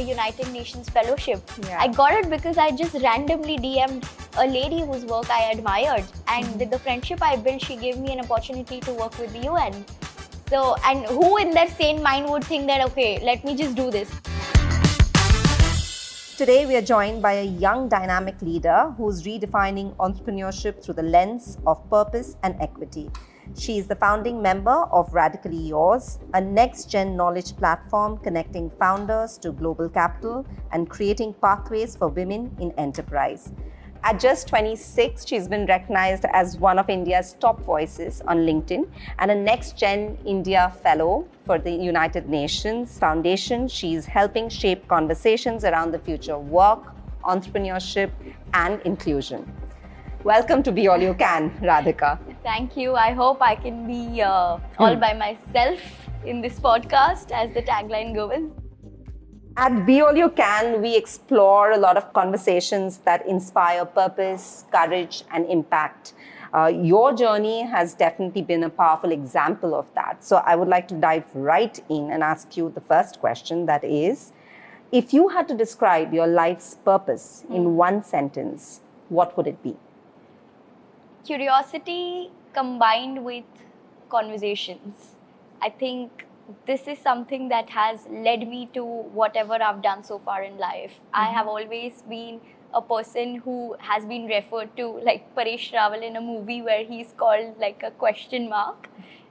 the United Nations Fellowship. Yeah. I got it because I just randomly DM'd a lady whose work I admired, and with the friendship I built, she gave me an opportunity to work with the UN. So, and who in their sane mind would think that, okay, let me just do this? Today, we are joined by a young dynamic leader who's redefining entrepreneurship through the lens of purpose and equity. She is the founding member of Radically Yours, a next-gen knowledge platform connecting founders to global capital and creating pathways for women in enterprise. At just 26, she's been recognized as one of India's top voices on LinkedIn and a Next Gen India Fellow for the United Nations Foundation. She's helping shape conversations around the future of work, entrepreneurship, and inclusion. Welcome to Be All You Can, Radhika. Thank you. I hope I can be all by myself in this podcast, as the tagline goes. At Be All You Can, we explore a lot of conversations that inspire purpose, courage, and impact. Your journey has definitely been a powerful example of that. So I would like to dive right in and ask you the first question, that is, if you had to describe your life's purpose in one sentence, what would it be? Curiosity combined with conversations. I think this is something that has led me to whatever I've done so far in life. I have always been a person who has been referred to like Paresh Rawal in a movie where he's called like a question mark.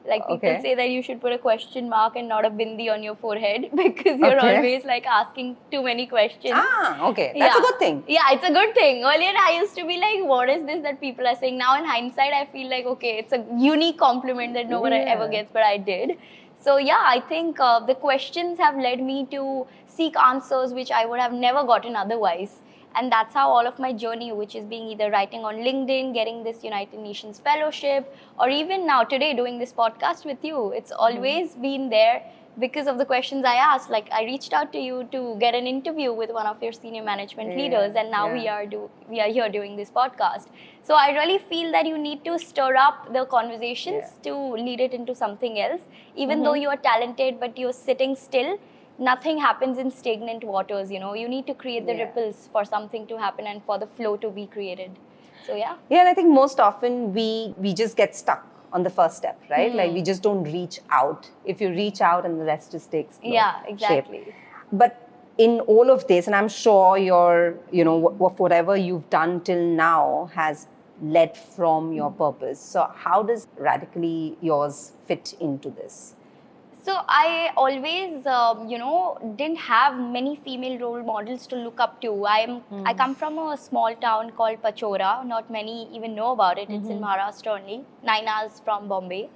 Like people say that you should put a question mark and not a bindi on your forehead because you're always like asking too many questions. That's a good thing. Yeah, it's a good thing. Earlier I used to be like, what is this that people are saying? Now in hindsight, I feel like, okay, it's a unique compliment that no one ever gets, but I did. So yeah, I think the questions have led me to seek answers which I would have never gotten otherwise. And that's how all of my journey, which is being either writing on LinkedIn, getting this United Nations Fellowship, or even now today doing this podcast with you, it's always been there because of the questions I asked. Like I reached out to you to get an interview with one of your senior management leaders, and now we are here doing this podcast. So I really feel that you need to stir up the conversations to lead it into something else. Even though you are talented, but you're sitting still, nothing happens in stagnant waters, you know. You need to create the ripples for something to happen and for the flow to be created. So yeah, and I think most often we just get stuck on the first step, right? Like we just don't reach out. If you reach out, and the rest just takes exactly shape. But in all of this, and I'm sure your, whatever you've done till now has led from your purpose. So how does Radically Yours fit into this? So I always, didn't have many female role models to look up to. I come from a small town called Pachora. Not many even know about it. It's in Maharashtra only, 9 hours from Bombay.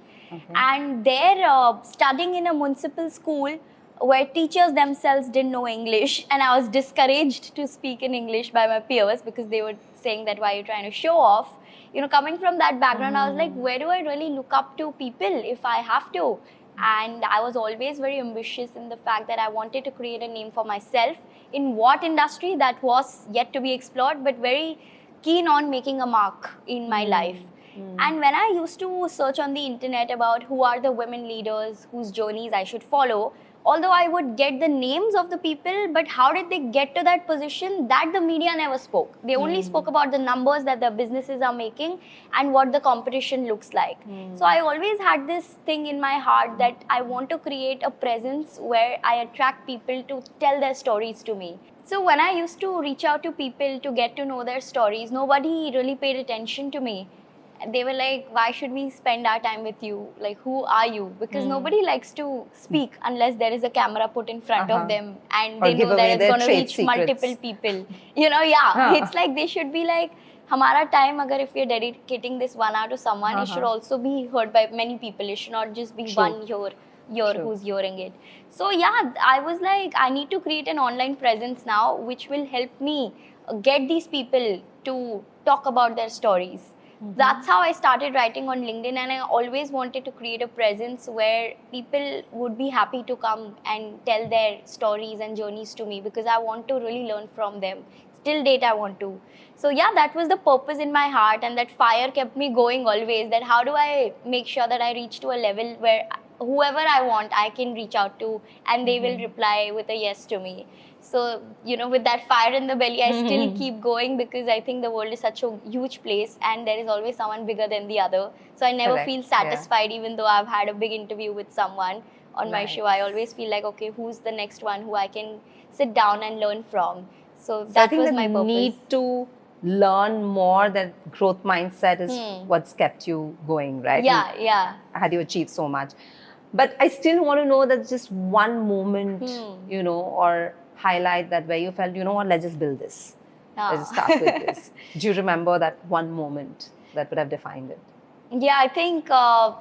And there, studying in a municipal school where teachers themselves didn't know English, and I was discouraged to speak in English by my peers because they were saying that, why are you trying to show off? You know, coming from that background, I was like, where do I really look up to people if I have to? And I was always very ambitious in the fact that I wanted to create a name for myself in what industry that was yet to be explored, but very keen on making a mark in my life. And when I used to search on the internet about who are the women leaders whose journeys I should follow, although I would get the names of the people, but how did they get to that position, that the media never spoke. They only spoke about the numbers that their businesses are making and what the competition looks like. So I always had this thing in my heart that I want to create a presence where I attract people to tell their stories to me. So when I used to reach out to people to get to know their stories, nobody really paid attention to me. They were like, why should we spend our time with you? Like, who are you? Because nobody likes to speak unless there is a camera put in front of them and they know that it's going to reach multiple people. You know, it's like they should be like, Hamara time, agar if you're dedicating this 1 hour to someone, it should also be heard by many people. It should not just be one ear who's hearing it. So yeah, I was like, I need to create an online presence now which will help me get these people to talk about their stories. That's how I started writing on LinkedIn, and I always wanted to create a presence where people would be happy to come and tell their stories and journeys to me because I want to really learn from them. Till date, I want to. So yeah, that was the purpose in my heart, and that fire kept me going always, that how do I make sure that I reach to a level where whoever I want, I can reach out to, and they will reply with a yes to me. So, with that fire in the belly, I still keep going, because I think the world is such a huge place and there is always someone bigger than the other. So I never Correct. feel satisfied, even though I've had a big interview with someone on my show. I always feel like, okay, who's the next one who I can sit down and learn from? So that was my purpose. Need to learn more, that growth mindset is what's kept you going, right? Yeah. Had you achieved so much. But I still want to know that just one moment, or highlight that where you felt, what, let's just build this. Let's just start with this. Do you remember that one moment that would have defined it? Yeah, I think I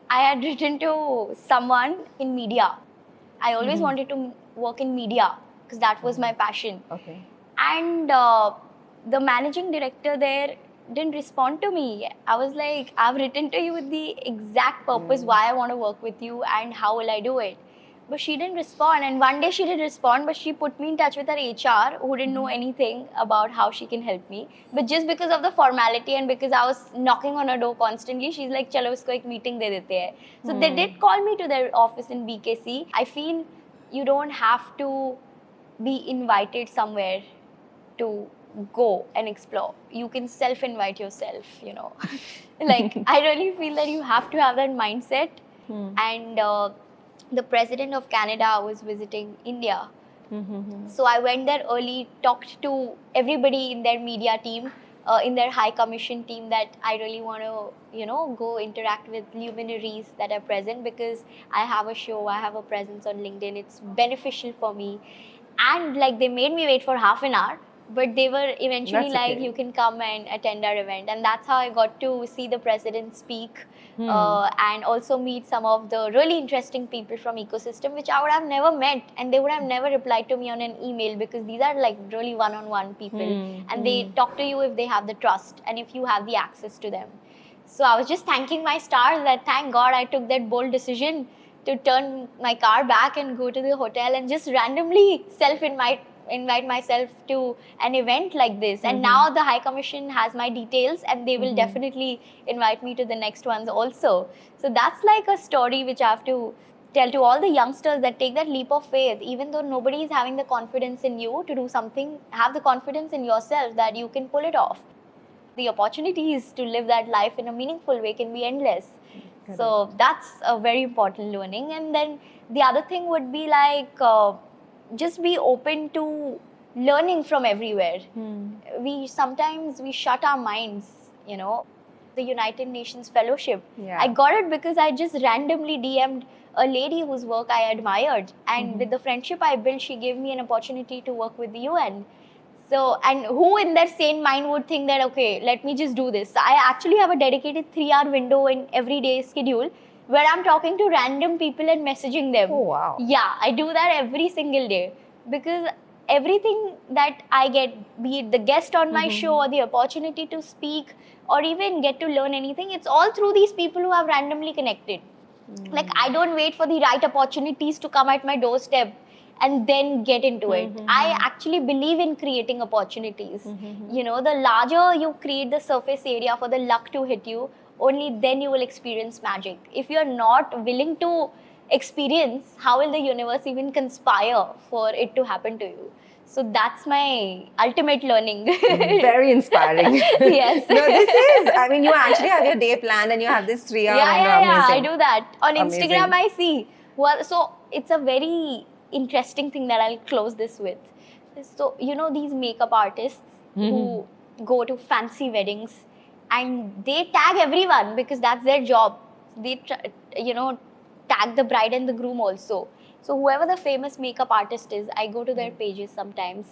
had written to someone in media. I always wanted to work in media because that was my passion. Okay. And the managing director there didn't respond to me. I was like, I've written to you with the exact purpose why I want to work with you and how will I do it. But she didn't respond. And one day she did respond, but she put me in touch with her HR who didn't know anything about how she can help me. But just because of the formality and because I was knocking on her door constantly, she's like, chalo usko ek meeting de dete hai. So they did call me to their office in BKC. I feel you don't have to be invited somewhere to go and explore. You can self-invite yourself, Like, I really feel that you have to have that mindset. And the president of Canada was visiting India. So I went there early, talked to everybody in their media team, in their high commission team, that I really want to, go interact with luminaries that are present, because I have a show, I have a presence on LinkedIn. It's beneficial for me. And like, they made me wait for half an hour, but they were eventually you can come and attend our event. And that's how I got to see the president speak, and also meet some of the really interesting people from ecosystem, which I would have never met, and they would have never replied to me on an email, because these are like really one-on-one people, and they talk to you if they have the trust and if you have the access to them. So I was just thanking my stars that thank God I took that bold decision to turn my car back and go to the hotel and just randomly invite myself to an event like this. And now the High Commission has my details, and they will definitely invite me to the next ones also. So that's like a story which I have to tell to all the youngsters, that take that leap of faith. Even though nobody is having the confidence in you to do something, have the confidence in yourself that you can pull it off. The opportunities to live that life in a meaningful way can be endless. Correct. So that's a very important learning. And then the other thing would be like, just be open to learning from everywhere. We sometimes shut our minds, the United Nations Fellowship. I got it because I just randomly DM'd a lady whose work I admired, and with the friendship I built, she gave me an opportunity to work with the UN. So, and who in their sane mind would think that, okay, let me just do this? I actually have a dedicated 3-hour window in every day schedule where I'm talking to random people and messaging them. Oh, wow. Yeah, I do that every single day, because everything that I get, be it the guest on my show or the opportunity to speak or even get to learn anything, it's all through these people who have randomly connected. Like, I don't wait for the right opportunities to come at my doorstep and then get into it. I actually believe in creating opportunities. The larger you create the surface area for the luck to hit you, only then you will experience magic. If you're not willing to experience, how will the universe even conspire for it to happen to you? So that's my ultimate learning. Very inspiring. Yes. No, this is, I mean, you actually have your day planned and you have this 3-hour window. Yeah, I do that. On Amazing. Instagram, I see. Well, so it's a very interesting thing that I'll close this with. So, these makeup artists who go to fancy weddings and they tag everyone because that's their job. They, tag the bride and the groom also. So whoever the famous makeup artist is, I go to their pages sometimes,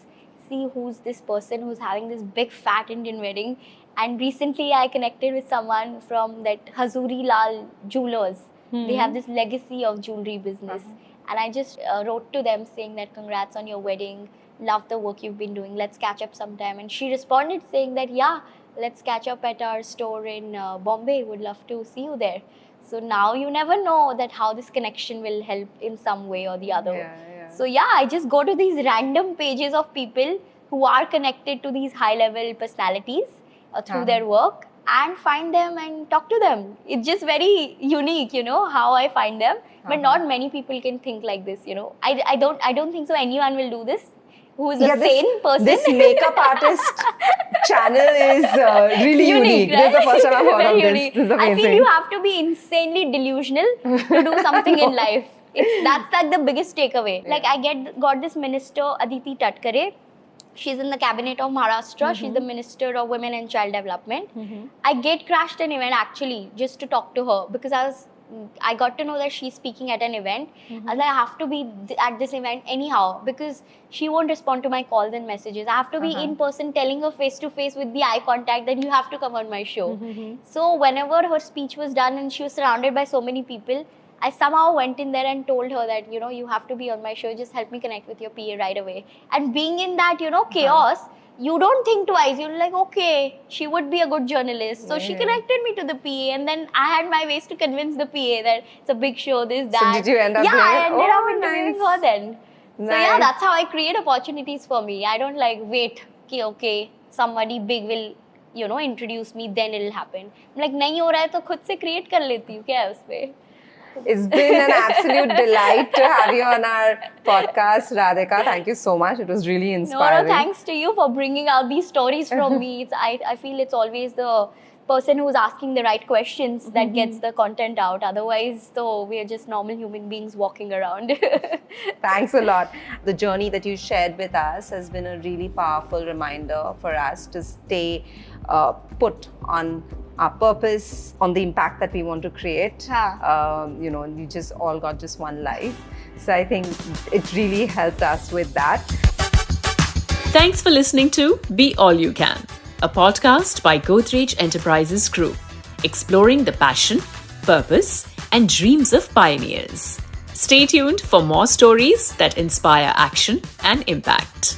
see who's this person who's having this big fat Indian wedding. And recently I connected with someone from that Hazuri Lal Jewelers. They have this legacy of jewelry business. And I just wrote to them saying that congrats on your wedding, love the work you've been doing, let's catch up sometime. And she responded saying that, yeah, let's catch up at our store in Bombay, would love to see you there. So now you never know that how this connection will help in some way or the other. So yeah, I just go to these random pages of people who are connected to these high-level personalities through their work, and find them and talk to them. It's just very unique, you know, how I find them. But not many people can think like this, you know. I don't think so anyone will do this who is a sane person. This makeup artist channel is really unique. Right? This is the first time I've heard of unique. this. This is amazing. I feel you have to be insanely delusional to do something in life. That's like the biggest takeaway. Like I got this minister Aditi Tatkare. She's in the cabinet of Maharashtra. She's the Minister of Women and Child Development. I crashed an event actually just to talk to her because I got to know that she's speaking at an event. I was like, I have to be at this event anyhow because she won't respond to my calls and messages. I have to be in person telling her face to face with the eye contact that you have to come on my show. So whenever her speech was done and she was surrounded by so many people, I somehow went in there and told her that, you know, you have to be on my show. Just help me connect with your PA right away. And being in that, you know, chaos, you don't think twice. You're like, okay, she would be a good journalist. So she connected me to the PA, and then I had my ways to convince the PA that it's a big show, this, that. So did you end up Yeah, I ended up nice. interviewing her then. So yeah, that's how I create opportunities for me. I don't like wait, okay, somebody big will, you know, introduce me, then it'll happen. I'm like, nahi ho raha hai to khud se create kar leti hu, kya hai uspe? It's been an absolute delight to have you on our podcast, Radhika. Thank you so much. It was really inspiring. No, thanks to you for bringing out these stories from me. I feel it's always the person who's asking the right questions that gets the content out. Otherwise, though, we are just normal human beings walking around. Thanks a lot. The journey that you shared with us has been a really powerful reminder for us to stay put on our purpose, on the impact that we want to create. You know, you just all got just one life. So I think it really helped us with that. Thanks for listening to Be All You Can, a podcast by Godrej Enterprises Group, exploring the passion, purpose, and dreams of pioneers. Stay tuned for more stories that inspire action and impact.